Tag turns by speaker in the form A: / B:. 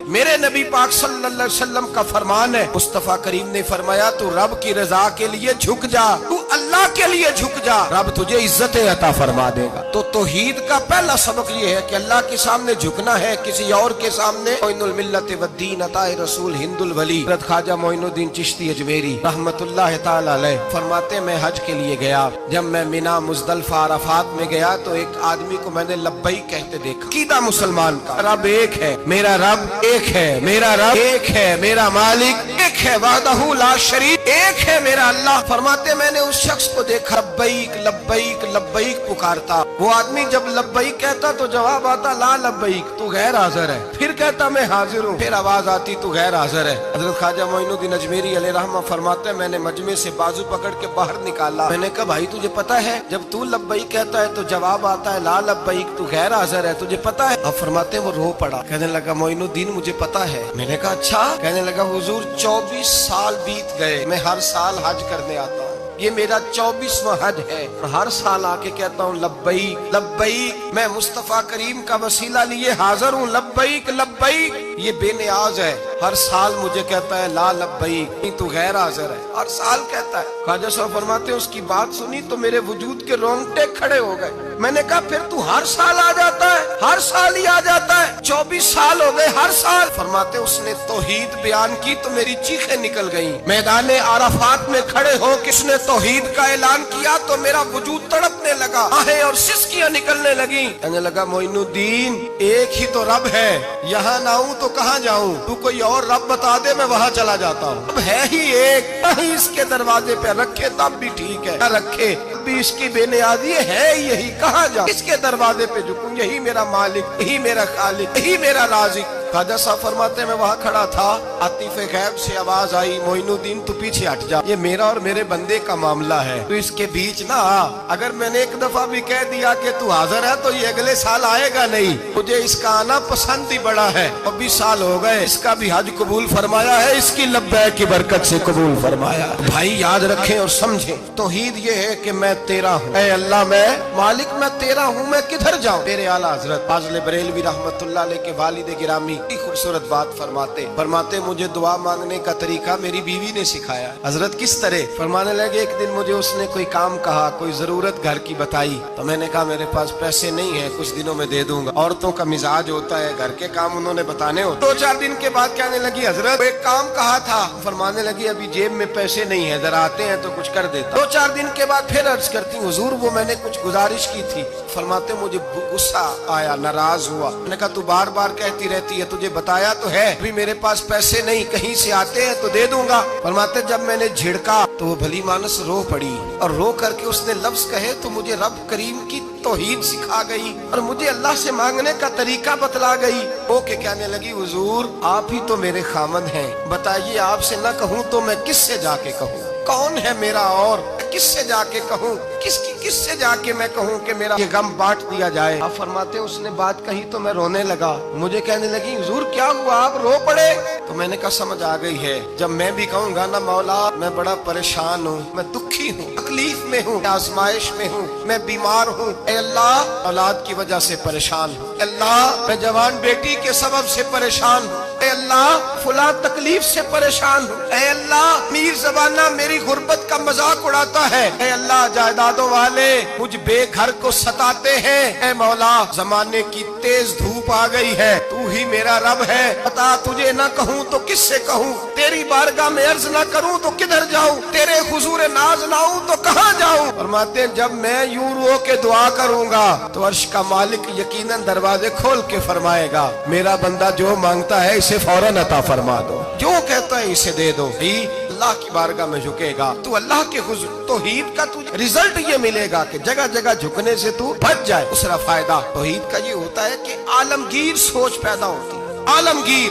A: میرے نبی پاک صلی اللہ علیہ وسلم کا فرمان ہے، مصطفیٰ کریم نے فرمایا تو رب کی رضا کے لیے جھک جا، تو اللہ کے لیے جھک جا، رب تجھے عزت عطا فرما دے گا۔ تو توحید کا پہلا سبق یہ ہے کہ اللہ کے سامنے جھکنا ہے، کسی اور کے سامنے۔ معین الملت والدین عطا رسول ہند الولی حضرت خواجہ معین الدین چشتی اجمیری رحمت اللہ تعالی علیہ فرماتے میں حج کے لیے گیا، جب میں مینا مزدلفہ عرفات میں گیا تو ایک آدمی کو میں نے لبیک کہتے دیکھا۔ عقیدہ مسلمان کا رب ایک ہے، میرا رب ایک ہے، میرا رب ایک ہے، میرا مالک ایک ہے، وحدہ لا شریک ایک ہے میرا اللہ۔ فرماتے میں نے اس شخص کو دیکھا لبیک لبیک لبیک پکارتا، وہ آدمی جب لبیک کہتا تو جواب آتا لا لبیک، تو غیر حاضر ہے، پھر کہتا میں حاضر ہوں، پھر آواز آتی تو غیر حاضر ہے۔ حضرت خواجہ معین الدین اجمیری علیہ رحمہ فرماتے میں نے مجمع سے بازو پکڑ کے باہر نکالا، میں نے کہا بھائی تجھے پتا ہے جب تو لبیک کہتا ہے تو جواب آتا ہے لا لبیک، تو غیر حاضر ہے، تجھے پتا ہے؟ اب فرماتے وہ رو پڑا، کہنے لگا معین الدین مجھے پتا ہے۔ میں نے کہا اچھا؟ کہنے لگا حضور 24 سال بیت گئے، میں ہر سال حج کرنے آتا ہوں، یہ میرا 24واں حج ہے، اور ہر سال آ کے کہتا ہوں لبیک لبیک، میں مصطفیٰ کریم کا وسیلہ لیے حاضر ہوں، لبیک لبیک۔ یہ بے نیاز ہے، ہر سال مجھے کہتا ہے لا لبیک، نہیں تو غیر حاضر ہے، ہر سال کہتا ہے۔ خواجہ صاحب فرماتے ہیں اس کی بات سنی تو میرے وجود کے رونگٹے کھڑے ہو گئے۔ میں نے کہا پھر تو ہر سال آ جاتا ہے، ہر سال ہی آ جاتا ہے، 24 سال ہو گئے ہر سال۔ فرماتے اس نے توحید بیان کی تو میری چیخیں نکل گئیں، میدان عرفات میں کھڑے ہو کس نے توحید کا اعلان کیا تو میرا وجود تڑپنے لگا، آہیں اور سسکیاں نکلنے لگیں۔ کہنے لگا معین الدین ایک ہی تو رب ہے، یہاں نہ ہوں تو کہاں جاؤں، تو کوئی اور رب بتا دے میں وہاں چلا جاتا ہوں، اب ہے ہی ایک، کہیں اس کے دروازے پہ رکھے تب بھی ٹھیک ہے، نہ رکھے بھی اس کی بے نیازی ہے یہی، کہاں جاؤں، اس کے دروازے پہ جھکوں، یہی میرا مالک، یہی میرا خالق، یہی میرا رازق۔ خواجہ صاحب فرماتے میں وہاں کھڑا تھا، عاطف غیب سے آواز آئی معین الدین تو پیچھے ہٹ جا، یہ میرا اور میرے بندے کا معاملہ ہے، تو اس کے بیچ نہ آ، اگر میں نے ایک دفعہ بھی کہہ دیا کہ تو حاضر ہے تو یہ اگلے سال آئے گا نہیں، مجھے اس کا آنا پسند ہی بڑا ہے، 24 سال ہو گئے، اس کا بھی حج قبول فرمایا ہے، اس کی لبیک کی برکت سے قبول فرمایا۔ بھائی یاد رکھیں اور سمجھیں، توحید یہ ہے کہ میں تیرا ہوں، اے اللہ میں مالک میں تیرا ہوں، میں کدھر جاؤں؟ میرے اعلیٰ حضرت فاضل بریلوی رحمت اللہ علیہ کے والد گرامی خوبصورت بات فرماتے مجھے دعا مانگنے کا طریقہ میری بیوی نے سکھایا۔ حضرت کس طرح؟ فرمانے لگے ایک دن مجھے اس نے کوئی کام کہا، کوئی ضرورت گھر کی بتائی، تو میں نے کہا میرے پاس پیسے نہیں ہیں، کچھ دنوں میں دے دوں گا۔ عورتوں کا مزاج ہوتا ہے، گھر کے کام انہوں نے بتانے ہوتے۔ 2-4 دن کے بعد کہنے لگی حضرت ایک کام کہا تھا، فرمانے لگی ابھی جیب میں پیسے نہیں ہیں، ذرا آتے ہیں تو کچھ کر دیتا۔ 2-4 دن کے بعد پھر عرض کرتی حضور وہ میں نے کچھ گزارش کی تھی۔ فرماتے مجھے غصہ آیا، ناراض ہوا، میں نے کہا تو بار بار کہتی رہتی ہے، تجھے بتایا تو ہے ابھی میرے پاس پیسے نہیں، کہیں سے آتے ہیں تو دے دوں گا۔ فرماتے جب میں نے جھڑکا تو وہ بھلی مانس رو پڑی، اور رو کر کے اس نے لفظ کہے تو مجھے رب کریم کی توحید سکھا گئی اور مجھے اللہ سے مانگنے کا طریقہ بتلا گئی۔ وہ کہ کہنے لگی حضور آپ ہی تو میرے خامد ہیں، بتائیے آپ سے نہ کہوں تو میں کس سے جا کے کہوں؟ کون ہے میرا اور کس سے جا کے کہوں؟ کس سے جا کے میں کہوں کہ میرا یہ غم بانٹ دیا جائے؟ آپ فرماتے اس نے بات کہی تو میں رونے لگا، مجھے کہنے لگی حضور کیا ہوا آپ رو پڑے؟ تو میں نے کہا سمجھ آ گئی ہے، جب میں بھی کہوں گا نا مولا میں بڑا پریشان ہوں، میں دکھی ہوں، تکلیف میں ہوں، آزمائش میں ہوں، میں بیمار ہوں، اے اللہ اولاد کی وجہ سے پریشان ہوں، اے اللہ میں جوان بیٹی کے سبب سے پریشان ہوں، اے اللہ فلاں تکلیف سے پریشان ہوں، اے اللہ میر زبانہ میری غربت کا مذاق اڑاتا ہے، اے اللہ جائیدادوں والے مجھ بے گھر کو ستاتے ہیں، اے مولا زمانے کی تیز دھوپ آ گئی ہے، تو ہی میرا رب ہے، بتا تجھے نہ کہوں تو کس سے کہوں، تیری بارگاہ میں عرض نہ کروں تو کدھر جاؤں، تیرے حضور ناز نہ ہوں تو کہاں جاؤں؟ فرماتے ہیں جب میں یوں رو کے دعا کروں گا تو عرش کا مالک یقیناً دروازے کھول کے فرمائے گا میرا بندہ جو مانگتا ہے اسے فوراً عطا فرما دو، جو کہتا ہے اسے دے دو۔ اللہ کی بارگاہ میں جھکے گا تو اللہ کے حضور توحید کا تجھے رزلٹ یہ ملے گا کہ جگہ جگہ جھکنے سے تو بچ جائے۔ دوسرا فائدہ توحید کا یہ ہوتا ہے کہ عالمگیر سوچ پیدا ہوتی ہے۔ عالمگیر